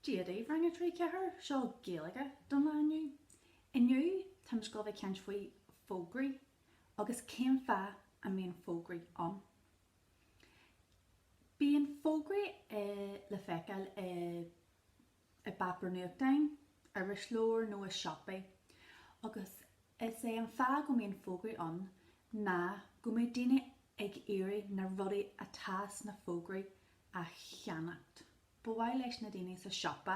Déadaí rang a trí cethir seo Gaeilge don lániu. Inniu tam scoil bheith ceint faoi fógraí agus céim feadh a mbíonn fógraí an. Bíonn fógraí le feiceáil i bapur nuachtainn, ar a slóir nó a siopaí. Agus is é an feadh go mbíonn fógraí an ná go mbeidh daoine ag éirí na rudaí atá na fógraí a cheannacht. Bhhail leis na daoine sa siopa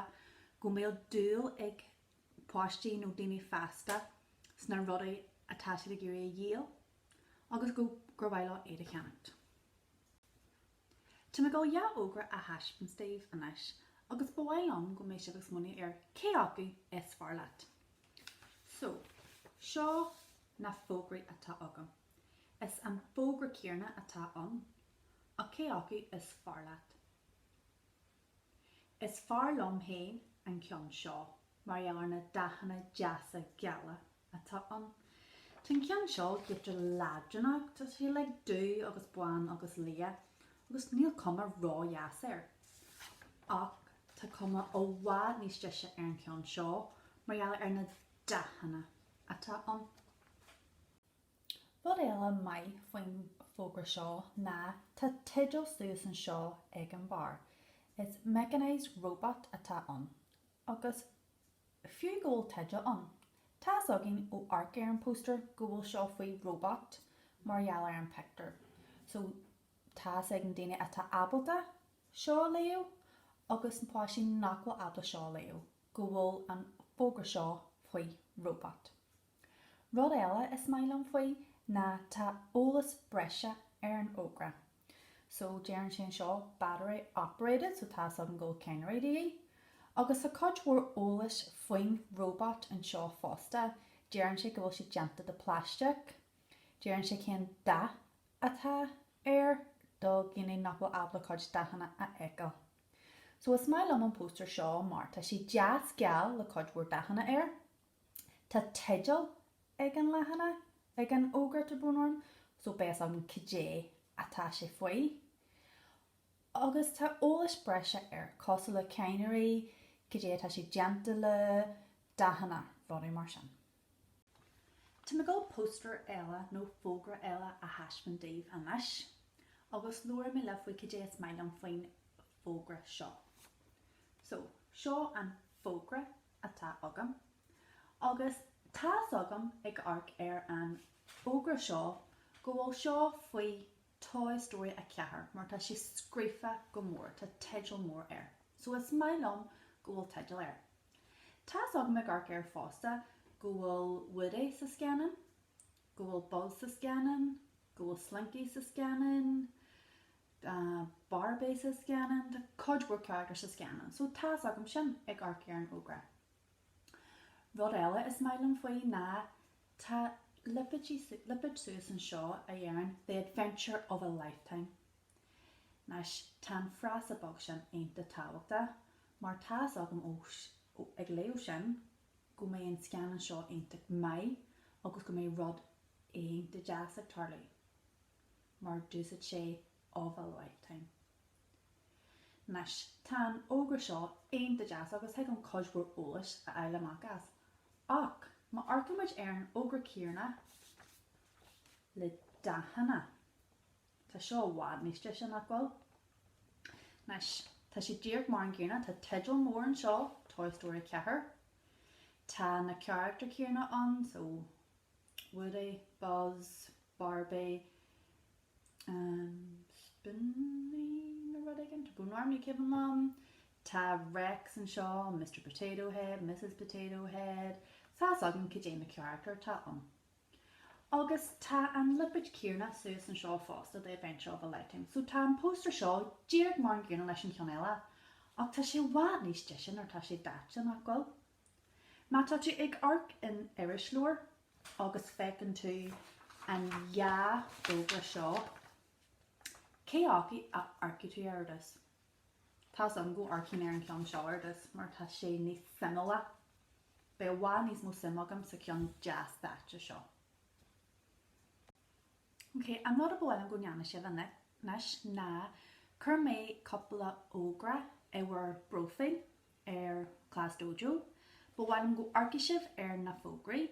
go mbeadh dúil ag páistí nó daoine feasta sna rudaí atá siad ag éirí a dhéal agus go gur bhhaile éad a cheannacht. Tá me go ja ógra a haispan Steve anis agus bhhail an go mééis agus muí ar cé acu is fearr leat. So, seo na fógraí atá agam. Is an fógra céarna atá an a cé acu is fearr leat. Is fearr lom héin an ceann seo, mar dhealar na dachanna deasa geala atá an. Tá ceann seo giftir láideannach tá sé le dú agus buan agus lia, agus níl cuma rá dheas air. Ach tá cuma ó bhád níos deise ar an ceann seo, mar dhealar ar na dachanna atá an. Bhd eile mai faoin fógra seo ná tá teideal suas an seo ag an bar. Is mechanised robot atá an, agus fiú ggóil teideal an. Tás agin ó arc ar an póster go bhfuil seo faoi robot mar dhealar an picture. So tás ag an daine atá abalta seo leo agus an páisí nach bhfuil abla seo leo go bhfuil an fógra seo faoi robot. Rud eile is mailam faoi ná tá ólas breise ar an ógra. So dearan sin seo battery operated, so tá an go ceanréí. Agus a cod mhór ólas faoin robot an seo fásta, dearan sé go bhfuil si deanta de plastic, dearan sé cén da atá ar do gine nach bhfuil abla cod dachanna a eicil. So is mai am an póster seo mar tá si jazz geal le cod mhór dachanna ar, tá teideal ag an lehanana ag an ógra de búnorm, so bes an cédé atá sé faoi. Agus tá ólas breise ar cosú le ceannaí, cédé atá sé deanta le dachanna rudaí mar sin. Tá me go póster eile nó fógra eile a haispan Dave anis, agus luair me le faoi cédé is mailam faoin fógra seo. So, seo an fógra atá agam, agus tás agam ag arc ar an fógra seo go bhfuil seo faoi Toy Story a ceathair, mar tá si scríofa go mór, tá teideal mór air. So is mailam go bhfuil teideal air. Tás agam ag arc ar fásta go bhfuil Woody sa scanan, go bhfuil Buzz sa scanan, go bhfuil Slinky sa scanan, Barbie sa scanan, the codeboard character sa scanan. So tás agam sin ag arc ar an ógra. Rud eile is mailam faoi ná tá lipid suas an seo a dhearan The Adventure of a Lifetime. Nás tá frás a bog sin aonta tábhachta, mar tás agam ag leo sin go mé an scanan seo aonta mai agus go mé rud aonta jazz ag tarlaí, mar dúsad sé of a lifetime. Nás tá ógra seo aonta jazz agus ag an codbhór ólas a eile amachas. Ach, má arcamuid ar an ógra céarna le dachanna. Tá seo bhád níos deise nach bhfuil. Nás tá si díreach mar an céarna, tá teideal mór an seo, Toy Story ceathair. Tá na character céarna an, so Woody, Buzz, Barbie, Spinny na rud again, tá búnarm ní ceapan lom. Tá Rex an seo, Mr. Potato Head, Mrs. Potato Head. Tás agam cédé na character tá an. Agus tá an lipid céarna suas an seo fásta The Adventure of a Lifetime. So tá an póster seo díreach mar an céarna leis an ceann eile, ach tá sé bhád níos deise ar tá sé dáte nach bhfuil. Má tá tú ag arc in irislóir agus feiceann tú an ja ógra seo, cé acu a arci tú airdas. Tás an go arcin ar an ceann seo airdas, mar tá sé níos simile. Be bhád níos mó sim agam sa ceann jazz dáte seo. Okay, I'm not a bhfuil an go neana sibh nis ná chur mé coppla ógra I were brofing class dojo, but bhfuil go arcisibh na fógraí,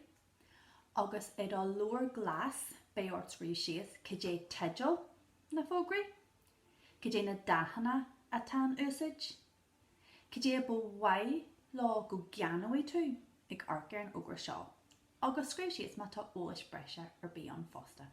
agus iad á leor glas bé ort scrí sios cé teideal na fógraí, cé na dahanna atá úsáid, cé ba bhaid lá go geanúí tú ag arcear an ógra seo, agus scríb sios má tá eolais breise ar bí an fósta.